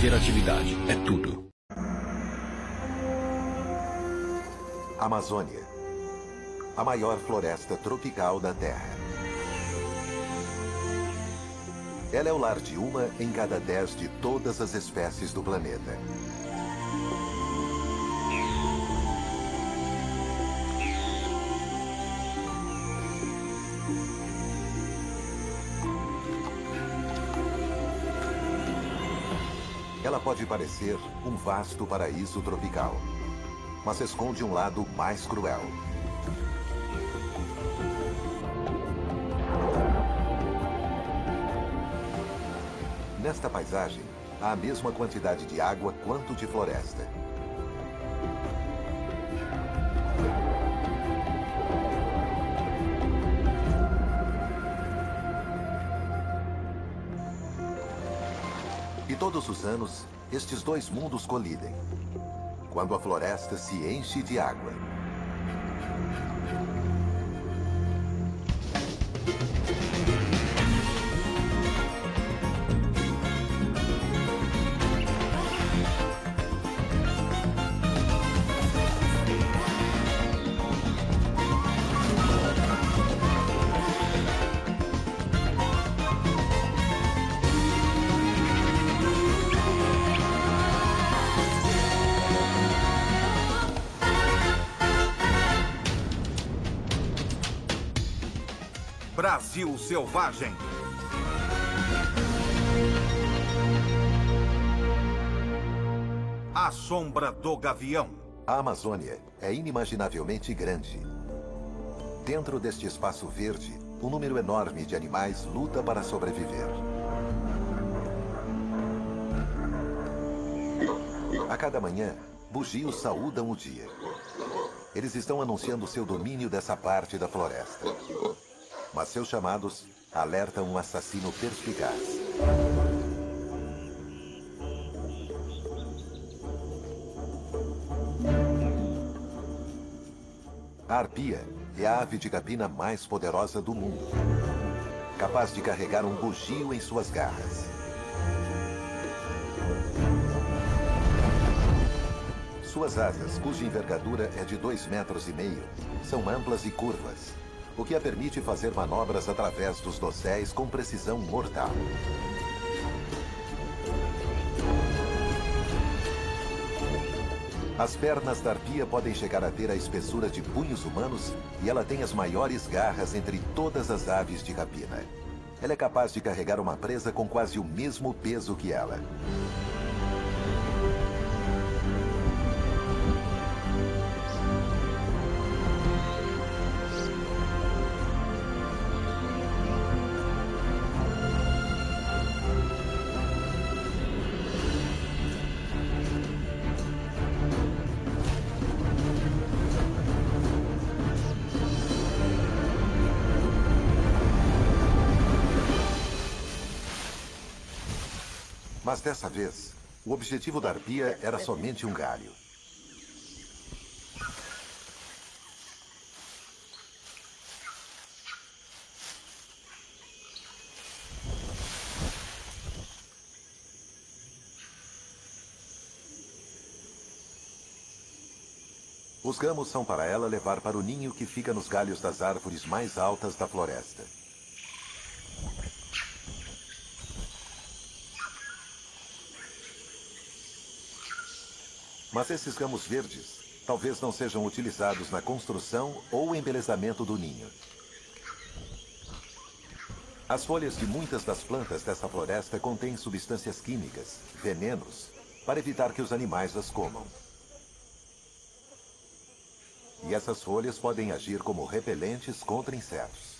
interatividade. É tudo. Amazônia, a maior floresta tropical da Terra. Ela é o lar de uma em cada 10 de todas as espécies do planeta. Ela pode parecer um vasto paraíso tropical, mas esconde um lado mais cruel. Nesta paisagem, há a mesma quantidade de água quanto de floresta. E todos os anos, estes dois mundos colidem, quando a floresta se enche de água. Brasil Selvagem. A Sombra do Gavião. A Amazônia é inimaginavelmente grande. Dentro deste espaço verde, um número enorme de animais luta para sobreviver. A cada manhã, bugios saúdam o dia. Eles estão anunciando seu domínio dessa parte da floresta. Mas seus chamados alertam um assassino perspicaz. A arpia é a ave de capina mais poderosa do mundo, capaz de carregar um bugio em suas garras. Suas asas, cuja envergadura é de 2,5 metros, são amplas e curvas, o que a permite fazer manobras através dos dosséis com precisão mortal. As pernas da arpia podem chegar a ter a espessura de punhos humanos e ela tem as maiores garras entre todas as aves de rapina. Ela é capaz de carregar uma presa com quase o mesmo peso que ela. Mas dessa vez, o objetivo da arpia era somente um galho. Os gamos são para ela levar para o ninho que fica nos galhos das árvores mais altas da floresta. Mas esses ramos verdes talvez não sejam utilizados na construção ou embelezamento do ninho. As folhas de muitas das plantas dessa floresta contêm substâncias químicas, venenos, para evitar que os animais as comam. E essas folhas podem agir como repelentes contra insetos.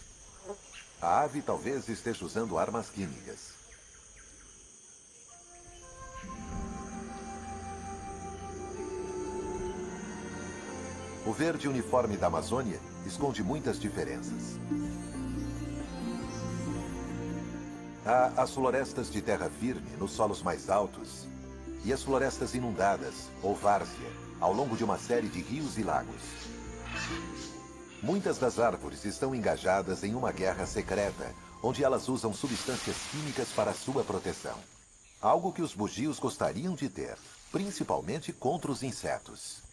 A ave talvez esteja usando armas químicas. O verde uniforme da Amazônia esconde muitas diferenças. Há as florestas de terra firme nos solos mais altos e as florestas inundadas, ou várzea, ao longo de uma série de rios e lagos. Muitas das árvores estão engajadas em uma guerra secreta, onde elas usam substâncias químicas para sua proteção. Algo que os bugios gostariam de ter, principalmente contra os insetos.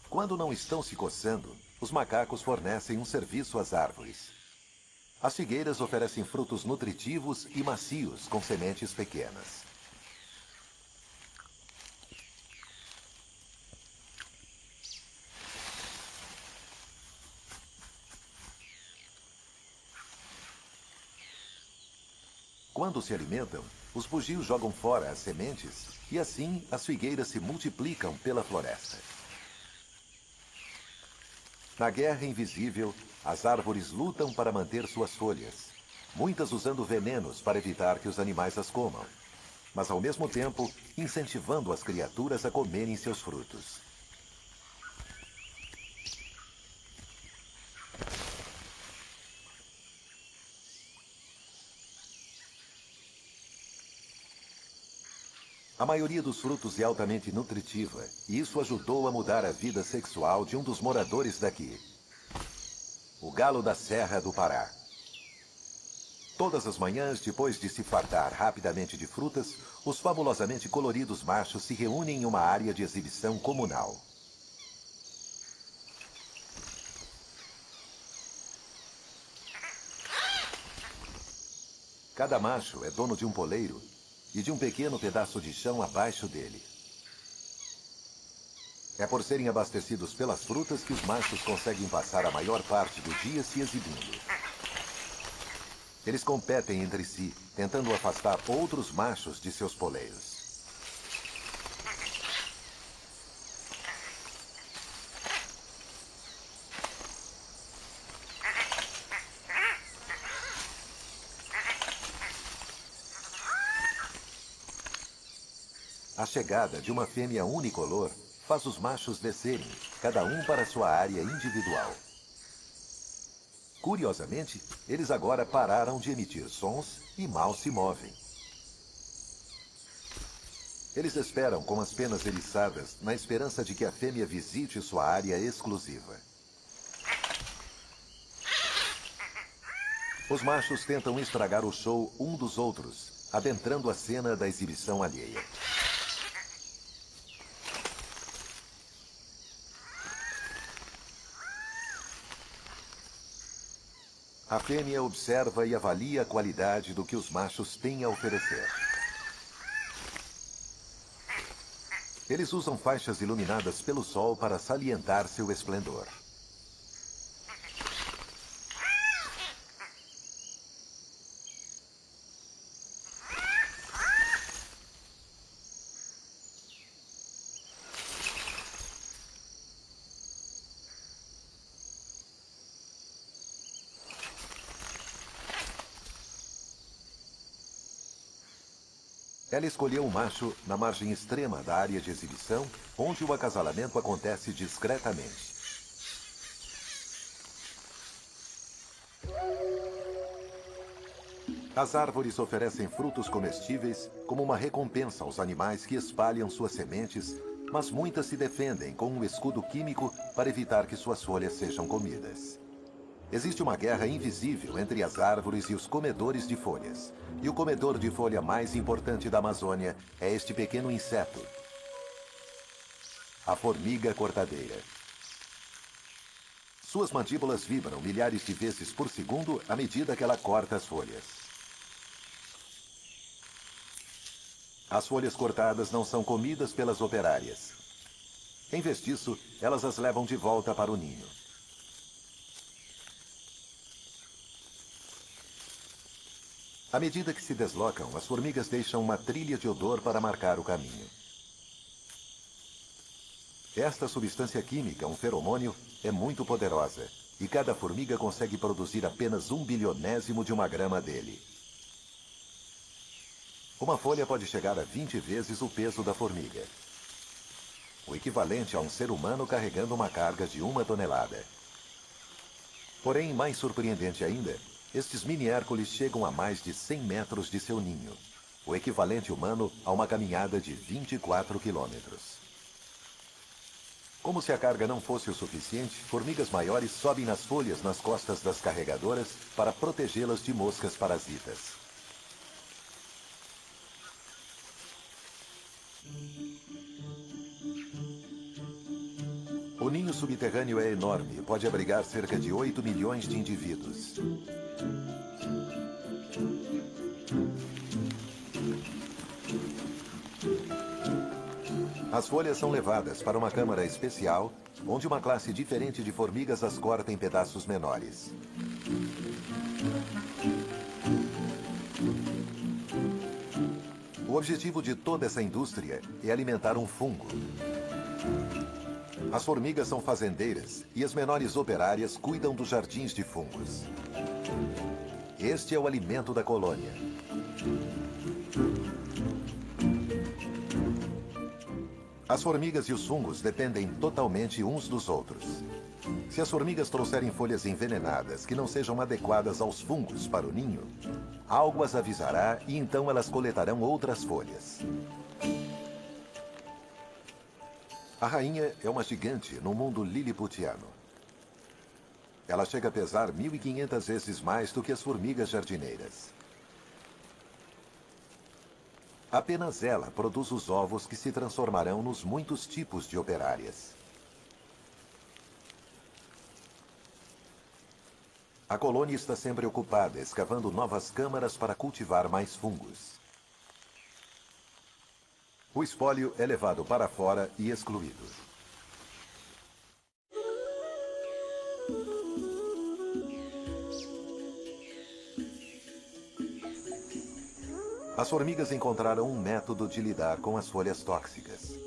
Quando não estão se coçando, os macacos fornecem um serviço às árvores. As figueiras oferecem frutos nutritivos e macios com sementes pequenas. Quando se alimentam, os bugios jogam fora as sementes e assim as figueiras se multiplicam pela floresta. Na guerra invisível, as árvores lutam para manter suas folhas, muitas usando venenos para evitar que os animais as comam, mas ao mesmo tempo incentivando as criaturas a comerem seus frutos. A maioria dos frutos é altamente nutritiva, e isso ajudou a mudar a vida sexual de um dos moradores daqui. O galo da Serra do Pará. Todas as manhãs, depois de se fartar rapidamente de frutas, os fabulosamente coloridos machos se reúnem em uma área de exibição comunal. Cada macho é dono de um poleiro e de um pequeno pedaço de chão abaixo dele. É por serem abastecidos pelas frutas que os machos conseguem passar a maior parte do dia se exibindo. Eles competem entre si, tentando afastar outros machos de seus poleiros. A chegada de uma fêmea unicolor faz os machos descerem, cada um para sua área individual. Curiosamente, eles agora pararam de emitir sons e mal se movem. Eles esperam com as penas eriçadas, na esperança de que a fêmea visite sua área exclusiva. Os machos tentam estragar o show um dos outros, adentrando a cena da exibição alheia. A fêmea observa e avalia a qualidade do que os machos têm a oferecer. Eles usam faixas iluminadas pelo sol para salientar seu esplendor. Ela escolheu um macho na margem extrema da área de exibição, onde o acasalamento acontece discretamente. As árvores oferecem frutos comestíveis como uma recompensa aos animais que espalham suas sementes, mas muitas se defendem com um escudo químico para evitar que suas folhas sejam comidas. Existe uma guerra invisível entre as árvores e os comedores de folhas. E o comedor de folha mais importante da Amazônia é este pequeno inseto, a formiga cortadeira. Suas mandíbulas vibram milhares de vezes por segundo à medida que ela corta as folhas. As folhas cortadas não são comidas pelas operárias. Em vez disso, elas as levam de volta para o ninho. À medida que se deslocam, as formigas deixam uma trilha de odor para marcar o caminho. Esta substância química, um feromônio, é muito poderosa, e cada formiga consegue produzir apenas 1/1000º de uma grama dele. Uma folha pode chegar a 20 vezes o peso da formiga, o equivalente a um ser humano carregando uma carga de 1 tonelada. Porém, mais surpreendente ainda, estes mini-hércules chegam a mais de 100 metros de seu ninho, o equivalente humano a uma caminhada de 24 quilômetros. Como se a carga não fosse o suficiente, formigas maiores sobem nas folhas nas costas das carregadoras para protegê-las de moscas parasitas. O ninho subterrâneo é enorme e pode abrigar cerca de 8 milhões de indivíduos. As folhas são levadas para uma câmara especial, onde uma classe diferente de formigas as corta em pedaços menores. O objetivo de toda essa indústria é alimentar um fungo. As formigas são fazendeiras e as menores operárias cuidam dos jardins de fungos. Este é o alimento da colônia. As formigas e os fungos dependem totalmente uns dos outros. Se as formigas trouxerem folhas envenenadas que não sejam adequadas aos fungos para o ninho, algo as avisará e então elas coletarão outras folhas. A rainha é uma gigante no mundo liliputiano. Ela chega a pesar 1.500 vezes mais do que as formigas jardineiras. Apenas ela produz os ovos que se transformarão nos muitos tipos de operárias. A colônia está sempre ocupada, escavando novas câmaras para cultivar mais fungos. O espólio é levado para fora e excluído. As formigas encontraram um método de lidar com as folhas tóxicas.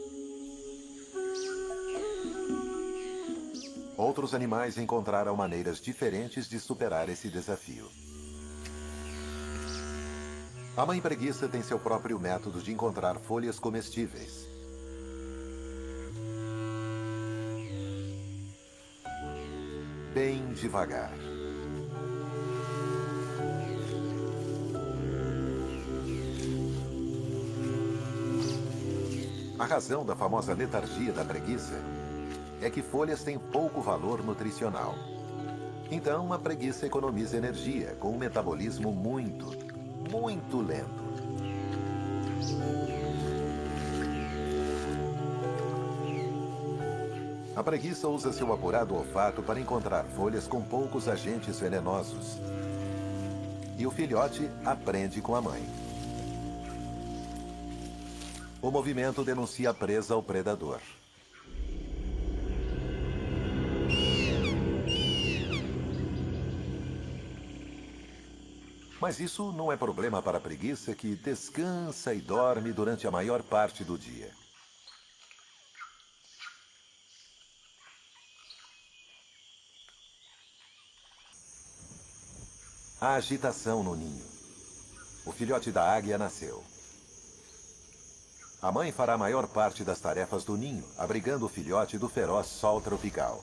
Outros animais encontraram maneiras diferentes de superar esse desafio. A mãe preguiça tem seu próprio método de encontrar folhas comestíveis. Bem devagar. A razão da famosa letargia da preguiça é que folhas têm pouco valor nutricional. Então, a preguiça economiza energia com um metabolismo muito lento. A preguiça usa seu apurado olfato para encontrar folhas com poucos agentes venenosos. E o filhote aprende com a mãe. O movimento denuncia a presa ao predador. Mas isso não é problema para a preguiça, que descansa e dorme durante a maior parte do dia. Há agitação no ninho. O filhote da águia nasceu. A mãe fará a maior parte das tarefas do ninho, abrigando o filhote do feroz sol tropical.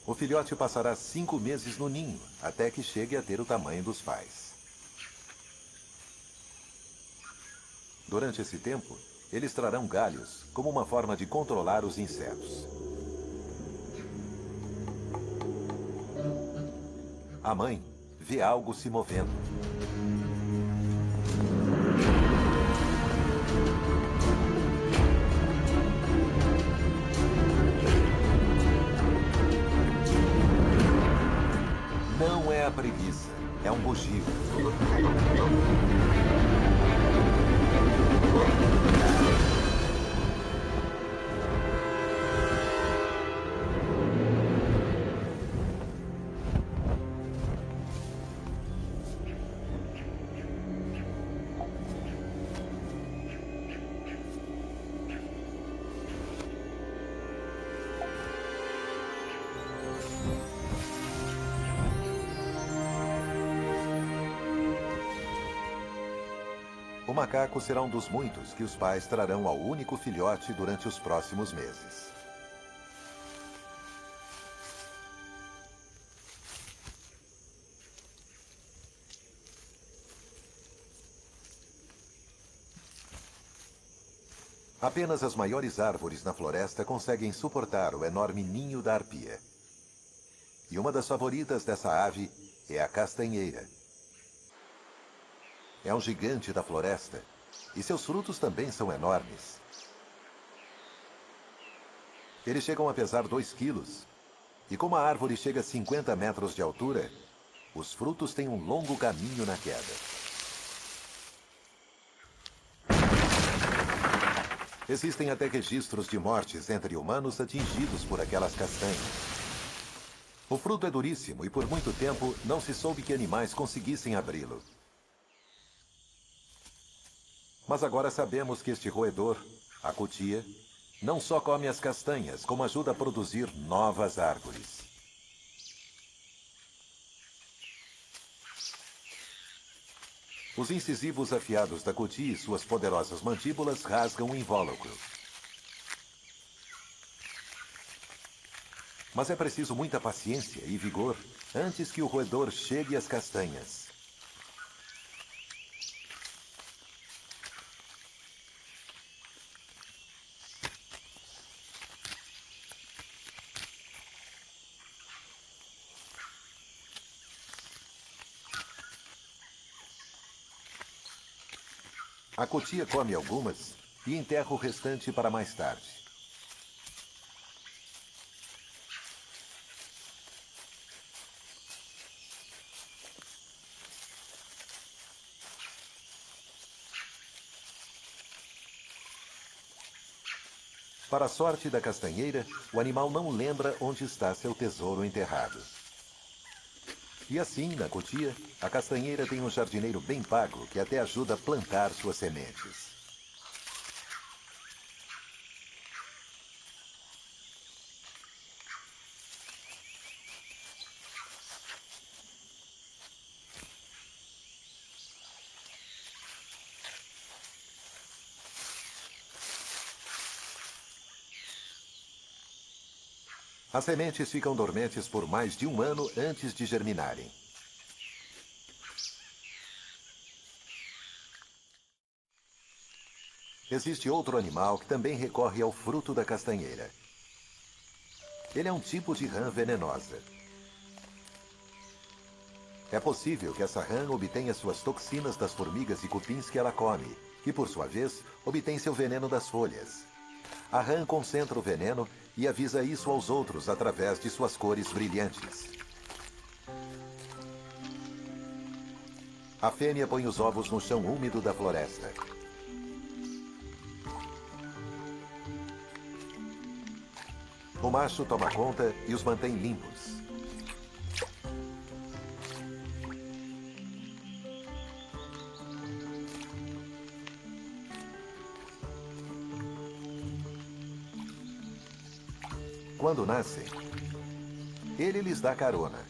O filhote passará 5 meses no ninho, até que chegue a ter o tamanho dos pais. Durante esse tempo, eles trarão galhos como uma forma de controlar os insetos. A mãe vê algo se movendo. Não é a preguiça, é um bugio. O macaco será um dos muitos que os pais trarão ao único filhote durante os próximos meses. Apenas as maiores árvores na floresta conseguem suportar o enorme ninho da arpia. E uma das favoritas dessa ave é a castanheira. É um gigante da floresta, e seus frutos também são enormes. Eles chegam a pesar 2 quilos, e como a árvore chega a 50 metros de altura, os frutos têm um longo caminho na queda. Existem até registros de mortes entre humanos atingidos por aquelas castanhas. O fruto é duríssimo e por muito tempo não se soube que animais conseguissem abri-lo. Mas agora sabemos que este roedor, a cutia, não só come as castanhas, como ajuda a produzir novas árvores. Os incisivos afiados da cutia e suas poderosas mandíbulas rasgam o invólucro. Mas é preciso muita paciência e vigor antes que o roedor chegue às castanhas. A cutia come algumas e enterra o restante para mais tarde. Para a sorte da castanheira, o animal não lembra onde está seu tesouro enterrado. E assim, na cutia, a castanheira tem um jardineiro bem pago que até ajuda a plantar suas sementes. As sementes ficam dormentes por mais de 1 ano antes de germinarem. Existe outro animal que também recorre ao fruto da castanheira. Ele é um tipo de rã venenosa. É possível que essa rã obtenha suas toxinas das formigas e cupins que ela come, que por sua vez obtém seu veneno das folhas. A rã concentra o veneno e avisa isso aos outros através de suas cores brilhantes. A fêmea põe os ovos no chão úmido da floresta. O macho toma conta e os mantém limpos. Quando nascem, ele lhes dá carona.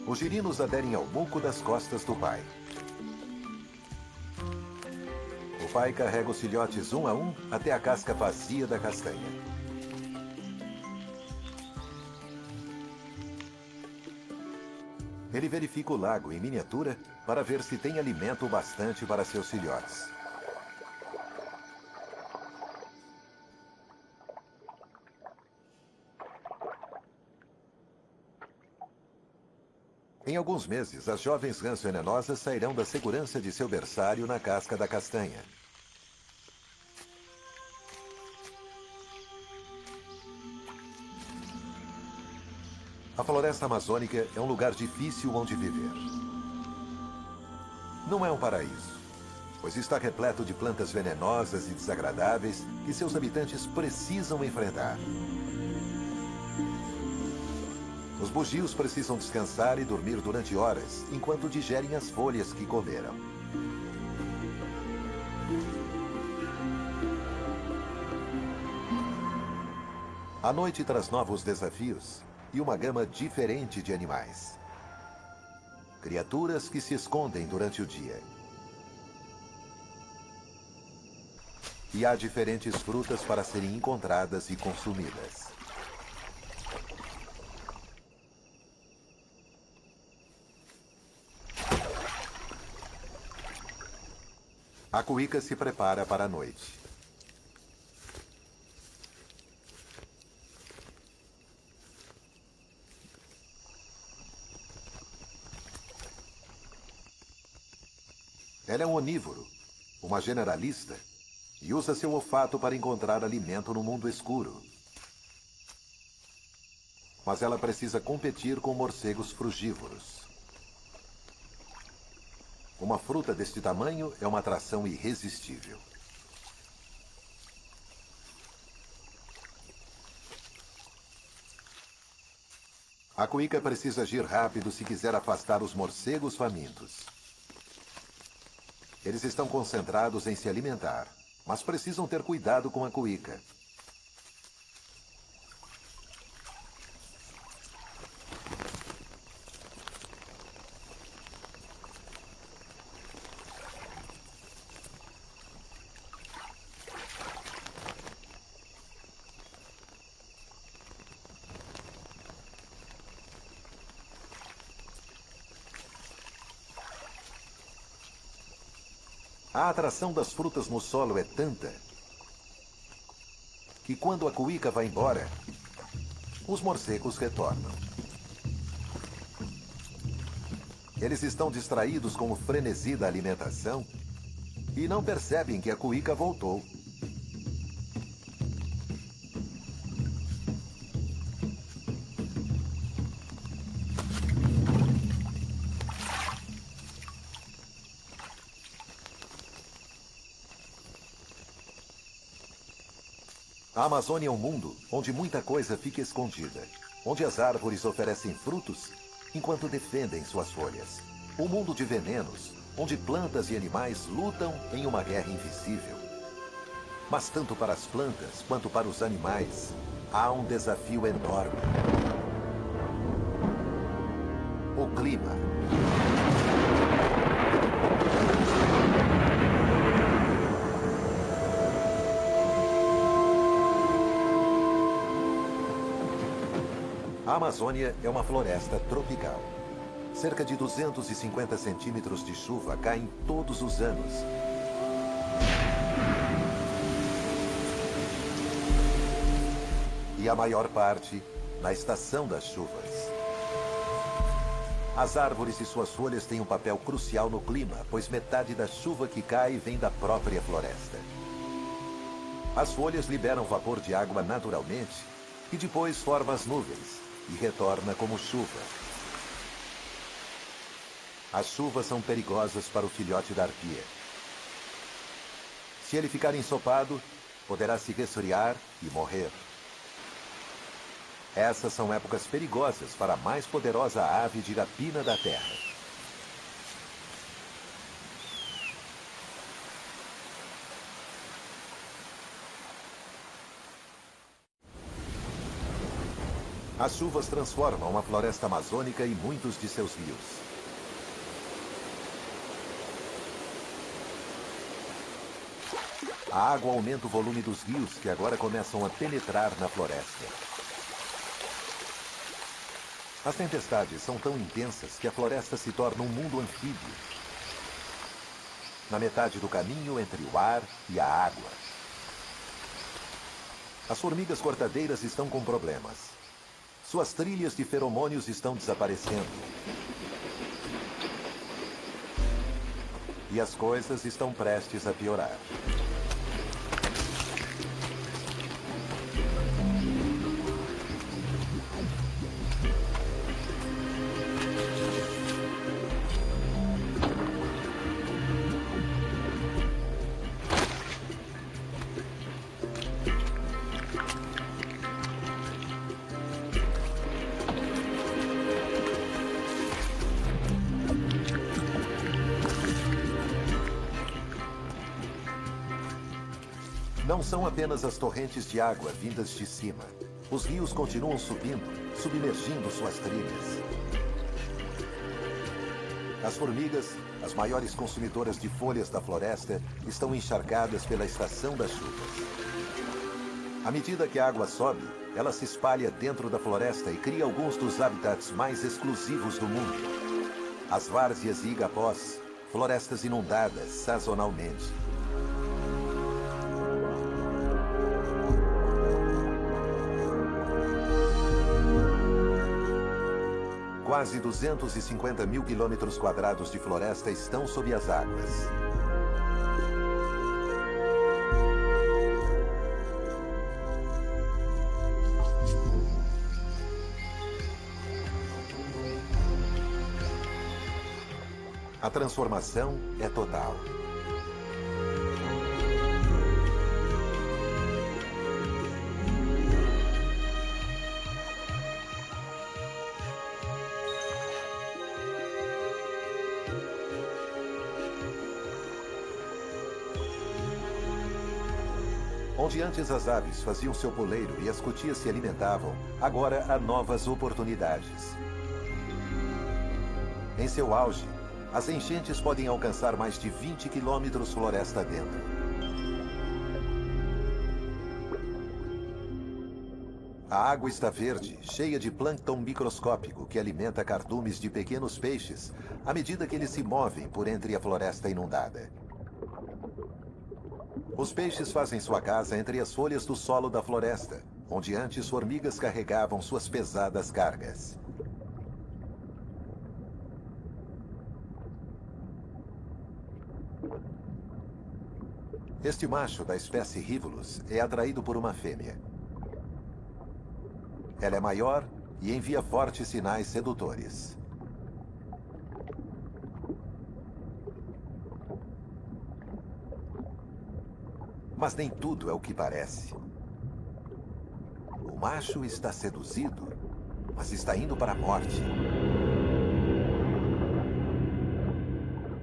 Os girinos aderem ao muco das costas do pai. O pai carrega os filhotes um a um até a casca vazia da castanha. Ele verifica o lago em miniatura para ver se tem alimento bastante para seus filhotes. Em alguns meses, as jovens rãs venenosas sairão da segurança de seu berçário na casca da castanha. A floresta amazônica é um lugar difícil onde viver. Não é um paraíso, pois está repleto de plantas venenosas e desagradáveis que seus habitantes precisam enfrentar. Os bugios precisam descansar e dormir durante horas, enquanto digerem as folhas que comeram. A noite traz novos desafios e uma gama diferente de animais. Criaturas que se escondem durante o dia. E há diferentes frutas para serem encontradas e consumidas. A cuíca se prepara para a noite. Ela é um onívoro, uma generalista, e usa seu olfato para encontrar alimento no mundo escuro. Mas ela precisa competir com morcegos frugívoros. Uma fruta deste tamanho é uma atração irresistível. A cuíca precisa agir rápido se quiser afastar os morcegos famintos. Eles estão concentrados em se alimentar, mas precisam ter cuidado com a cuíca. A atração das frutas no solo é tanta que quando a cuíca vai embora, os morcegos retornam. Eles estão distraídos com o frenesi da alimentação e não percebem que a cuíca voltou. A Amazônia é um mundo onde muita coisa fica escondida, onde as árvores oferecem frutos enquanto defendem suas folhas. Um mundo de venenos, onde plantas e animais lutam em uma guerra invisível. Mas tanto para as plantas quanto para os animais, há um desafio enorme. O clima. A Amazônia é uma floresta tropical. Cerca de 250 centímetros de chuva caem todos os anos. E a maior parte na estação das chuvas. As árvores e suas folhas têm um papel crucial no clima, pois metade da chuva que cai vem da própria floresta. As folhas liberam vapor de água naturalmente e depois formam as nuvens e retorna como chuva. As chuvas são perigosas para o filhote da arpia. Se ele ficar ensopado, poderá se resfriar e morrer. Essas são épocas perigosas para a mais poderosa ave de rapina da Terra. As chuvas transformam a floresta amazônica e muitos de seus rios. A água aumenta o volume dos rios que agora começam a penetrar na floresta. As tempestades são tão intensas que a floresta se torna um mundo anfíbio. Na metade do caminho entre o ar e a água. As formigas cortadeiras estão com problemas. Suas trilhas de feromônios estão desaparecendo. E as coisas estão prestes a piorar. Não são apenas as torrentes de água vindas de cima. Os rios continuam subindo, submergindo suas trilhas. As formigas, as maiores consumidoras de folhas da floresta, estão encharcadas pela estação das chuvas. À medida que a água sobe, ela se espalha dentro da floresta e cria alguns dos habitats mais exclusivos do mundo. As várzeas e igapós, florestas inundadas sazonalmente. Quase 250 mil quilômetros quadrados de floresta estão sob as águas. A transformação é total. Onde antes as aves faziam seu poleiro e as cutias se alimentavam, agora há novas oportunidades. Em seu auge, as enchentes podem alcançar mais de 20 quilômetros floresta dentro. A água está verde, cheia de plâncton microscópico que alimenta cardumes de pequenos peixes à medida que eles se movem por entre a floresta inundada. Os peixes fazem sua casa entre as folhas do solo da floresta, onde antes formigas carregavam suas pesadas cargas. Este macho da espécie Rivulus é atraído por uma fêmea. Ela é maior e envia fortes sinais sedutores. Mas nem tudo é o que parece. O macho está seduzido, mas está indo para a morte.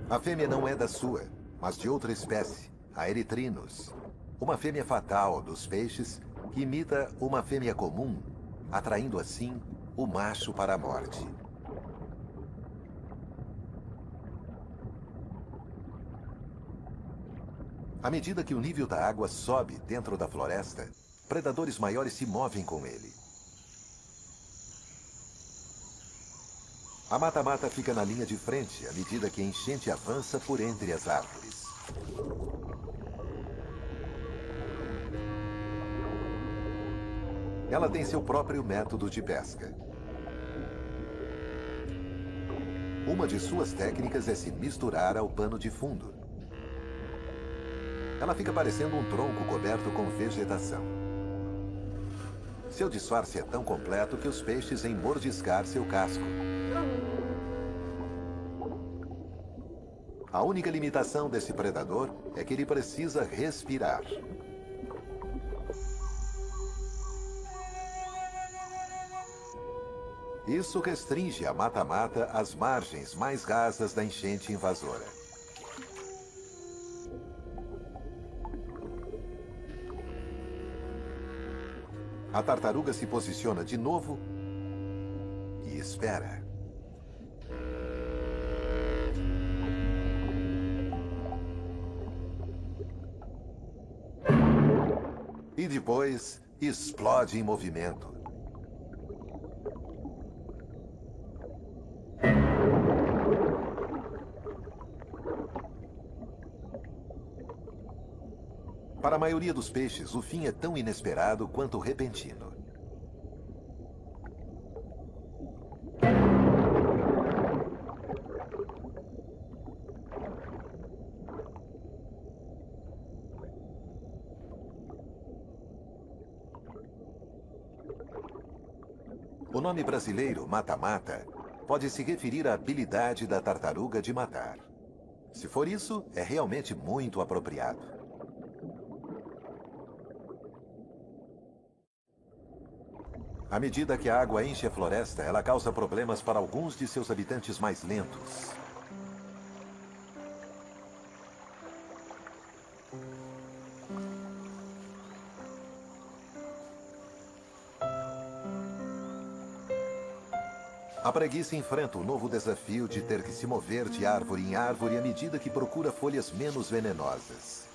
A fêmea não é da sua, mas de outra espécie, a Erythrinus. Uma fêmea fatal dos peixes que imita uma fêmea comum, atraindo assim o macho para a morte. À medida que o nível da água sobe dentro da floresta, predadores maiores se movem com ele. A mata-mata fica na linha de frente à medida que a enchente avança por entre as árvores. Ela tem seu próprio método de pesca. Uma de suas técnicas é se misturar ao pano de fundo. Ela fica parecendo um tronco coberto com vegetação. Seu disfarce é tão completo que os peixes vêm mordiscar seu casco. A única limitação desse predador é que ele precisa respirar. Isso restringe a mata-mata às margens mais rasas da enchente invasora. A tartaruga se posiciona de novo e espera. E depois explode em movimento. Para a maioria dos peixes, o fim é tão inesperado quanto repentino. O nome brasileiro, mata-mata, pode se referir à habilidade da tartaruga de matar. Se for isso, é realmente muito apropriado. À medida que a água enche a floresta, ela causa problemas para alguns de seus habitantes mais lentos. A preguiça enfrenta o novo desafio de ter que se mover de árvore em árvore à medida que procura folhas menos venenosas.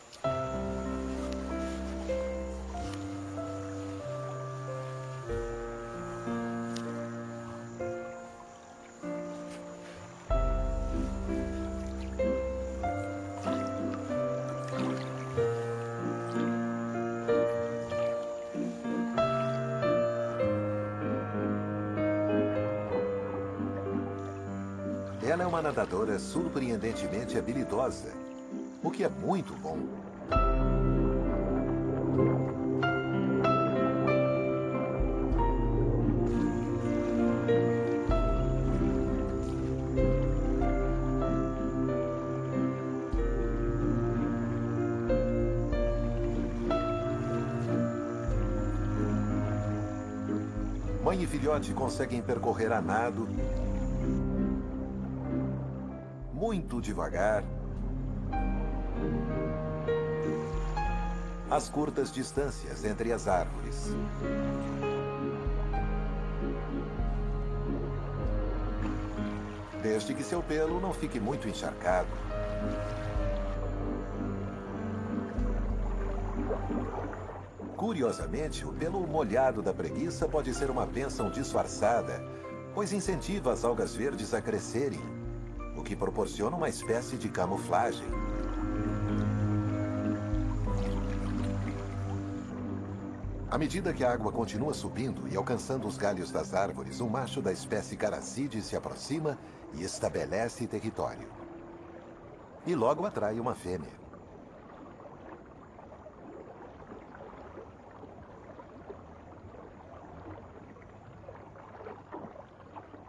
Ela é uma nadadora surpreendentemente habilidosa, o que é muito bom. Mãe e filhote conseguem percorrer a nado, muito devagar, as curtas distâncias entre as árvores. Desde que seu pelo não fique muito encharcado. Curiosamente, o pelo molhado da preguiça pode ser uma bênção disfarçada, pois incentiva as algas verdes a crescerem, o que proporciona uma espécie de camuflagem. À medida que a água continua subindo e alcançando os galhos das árvores, um macho da espécie Caracide se aproxima e estabelece território. E logo atrai uma fêmea.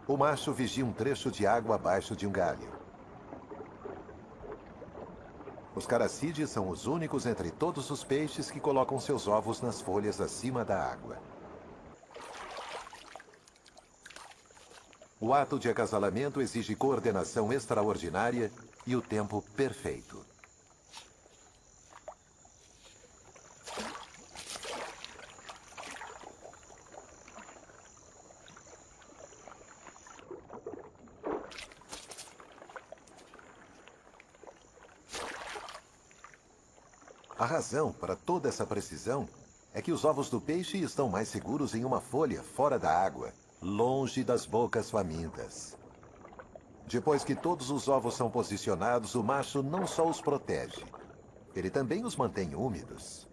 O macho vigia um trecho de água abaixo de um galho. Os caracídeos são os únicos entre todos os peixes que colocam seus ovos nas folhas acima da água. O ato de acasalamento exige coordenação extraordinária e o tempo perfeito. A razão para toda essa precisão é que os ovos do peixe estão mais seguros em uma folha fora da água, longe das bocas famintas. Depois que todos os ovos são posicionados, o macho não só os protege, ele também os mantém úmidos.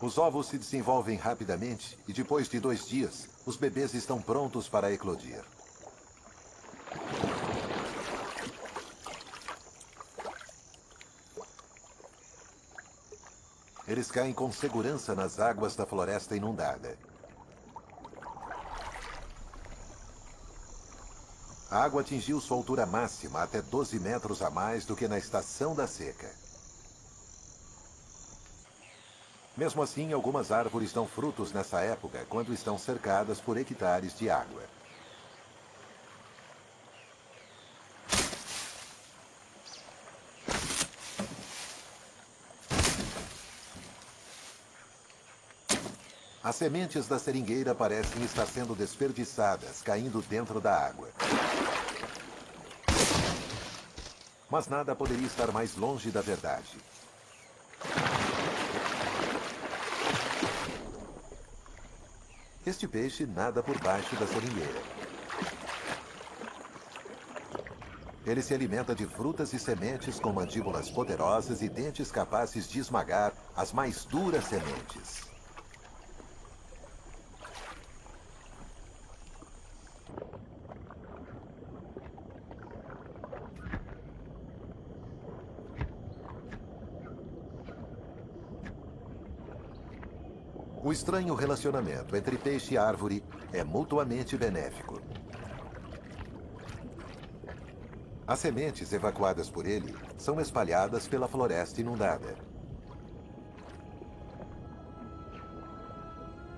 Os ovos se desenvolvem rapidamente e depois de 2 dias, os bebês estão prontos para eclodir. Eles caem com segurança nas águas da floresta inundada. A água atingiu sua altura máxima, até 12 metros a mais do que na estação da seca. Mesmo assim, algumas árvores dão frutos nessa época, quando estão cercadas por hectares de água. As sementes da seringueira parecem estar sendo desperdiçadas, caindo dentro da água. Mas nada poderia estar mais longe da verdade. Este peixe nada por baixo da seringueira. Ele se alimenta de frutas e sementes com mandíbulas poderosas e dentes capazes de esmagar as mais duras sementes. O estranho relacionamento entre peixe e árvore é mutuamente benéfico. As sementes evacuadas por ele são espalhadas pela floresta inundada.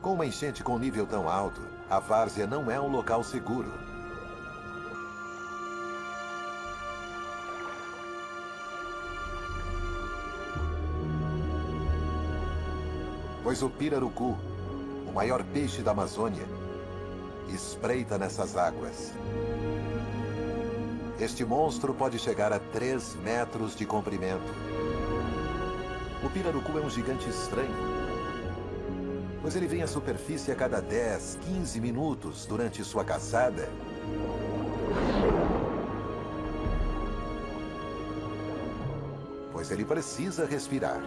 Com uma enchente com nível tão alto, a várzea não é um local seguro. Pois o pirarucu, o maior peixe da Amazônia, espreita nessas águas. Este monstro pode chegar a 3 metros de comprimento. O pirarucu é um gigante estranho. pois ele vem à superfície a cada 10, 15 minutos durante sua caçada. Pois ele precisa respirar.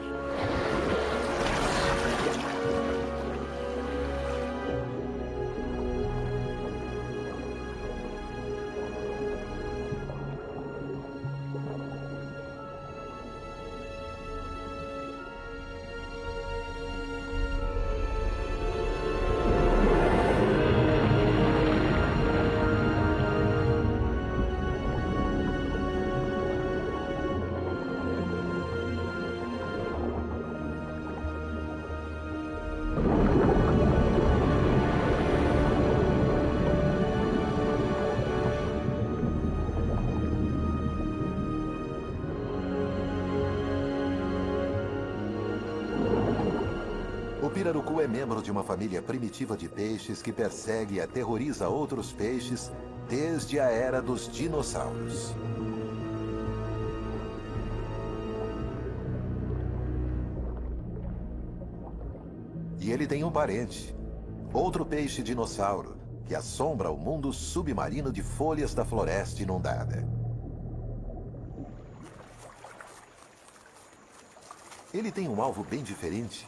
O pirarucu é membro de uma família primitiva de peixes que persegue e aterroriza outros peixes desde a era dos dinossauros. E ele tem um parente, outro peixe dinossauro, que assombra o mundo submarino de folhas da floresta inundada. Ele tem um alvo bem diferente.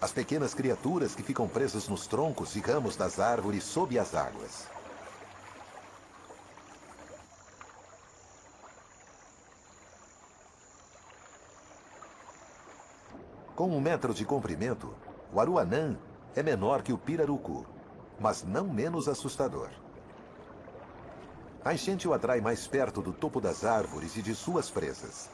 As pequenas criaturas que ficam presas nos troncos e ramos das árvores sob as águas. Com 1 metro de comprimento, o aruanã é menor que o pirarucu, mas não menos assustador. A enchente o atrai mais perto do topo das árvores e de suas presas.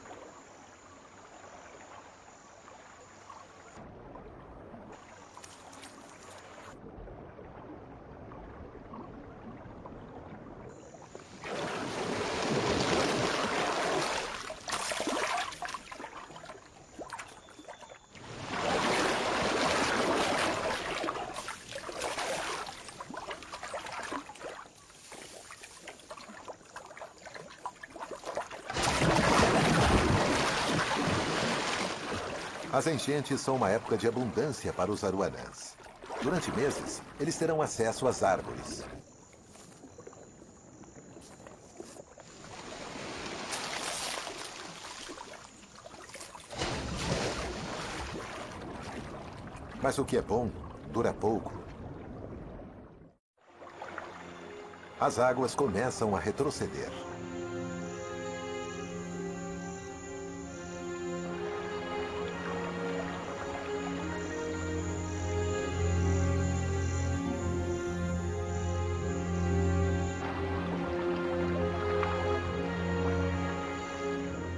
As enchentes são uma época de abundância para os aruanãs. Durante meses, eles terão acesso às árvores. Mas o que é bom, dura pouco. As águas começam a retroceder.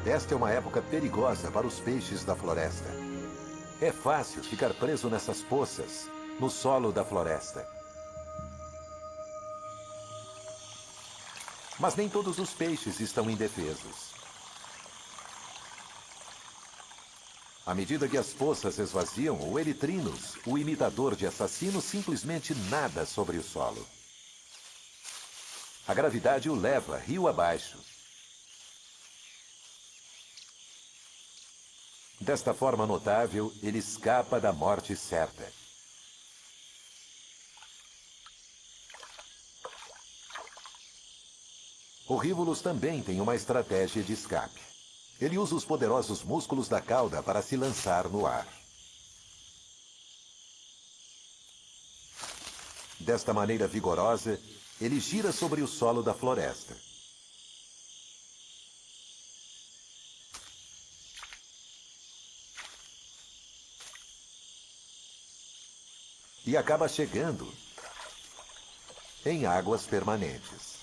Esta é uma época perigosa para os peixes da floresta. É fácil ficar preso nessas poças, no solo da floresta. Mas nem todos os peixes estão indefesos. À medida que as poças esvaziam, o Erythrinus, o imitador de assassinos, simplesmente nada sobre o solo. A gravidade o leva rio abaixo. Desta forma notável, ele escapa da morte certa. O Rivulus também tem uma estratégia de escape. Ele usa os poderosos músculos da cauda para se lançar no ar. Desta maneira vigorosa, ele gira sobre o solo da floresta. E acaba chegando em águas permanentes.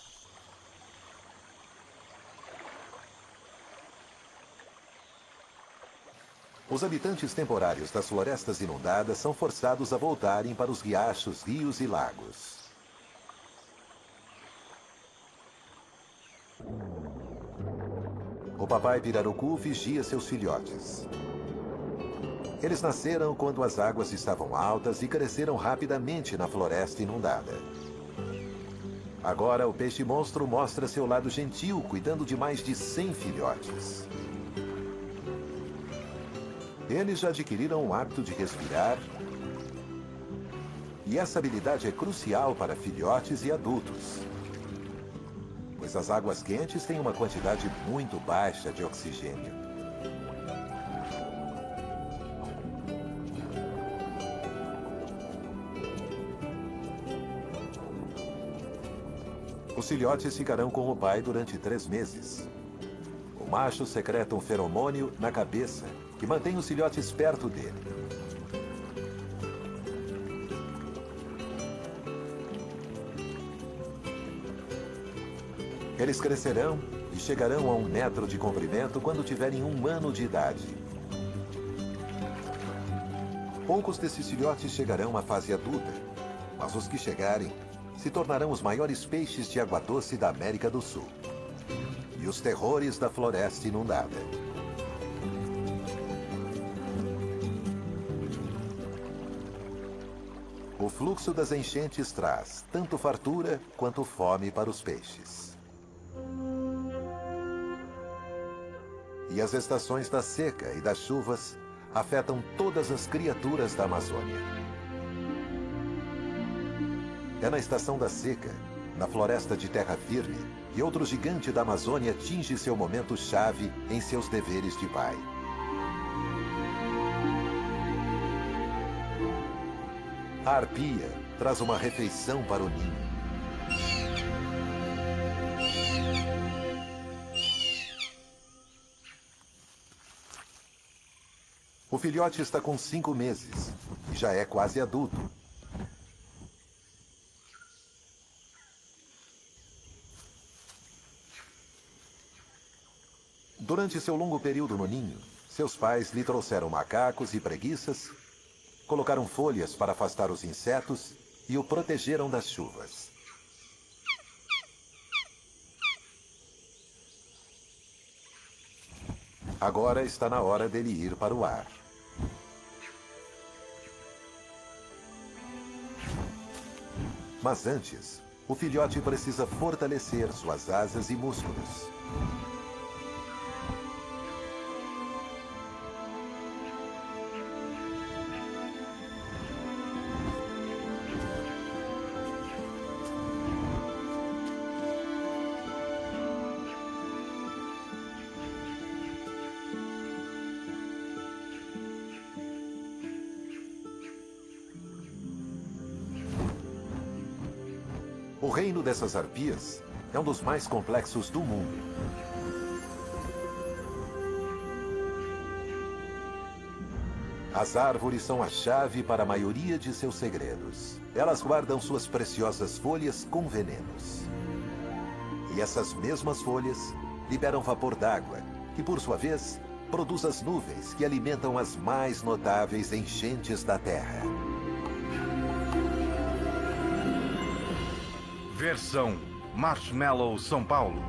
Os habitantes temporários das florestas inundadas são forçados a voltarem para os riachos, rios e lagos. O papai pirarucu vigia seus filhotes. Eles nasceram quando as águas estavam altas e cresceram rapidamente na floresta inundada. Agora, o peixe-monstro mostra seu lado gentil, cuidando de mais de 100 filhotes. Eles já adquiriram o hábito de respirar E essa habilidade é crucial para filhotes e adultos, pois as águas quentes têm uma quantidade muito baixa de oxigênio. Os filhotes ficarão com o pai durante 3 meses. O macho secreta um feromônio na cabeça que mantém os filhotes perto dele. Eles crescerão e chegarão a 1 metro de comprimento quando tiverem 1 ano de idade. Poucos desses filhotes chegarão à fase adulta, mas os que chegarem se tornarão os maiores peixes de água doce da América do Sul e os terrores da floresta inundada. O fluxo das enchentes traz tanto fartura quanto fome para os peixes. E as estações da seca e das chuvas afetam todas as criaturas da Amazônia. É na estação da seca, na floresta de terra firme, que outro gigante da Amazônia atinge seu momento-chave em seus deveres de pai. A arpia traz uma refeição para o ninho. O filhote está com 5 meses e já é quase adulto. Durante seu longo período no ninho, seus pais lhe trouxeram macacos e preguiças, colocaram folhas para afastar os insetos e o protegeram das chuvas. Agora está na hora dele ir para o ar. Mas antes, o filhote precisa fortalecer suas asas e músculos. O reino dessas arpias é um dos mais complexos do mundo. As árvores são a chave para a maioria de seus segredos. Elas guardam suas preciosas folhas com venenos. E essas mesmas folhas liberam vapor d'água, que por sua vez produz as nuvens que alimentam as mais notáveis enchentes da Terra. Versão Marshmallow São Paulo.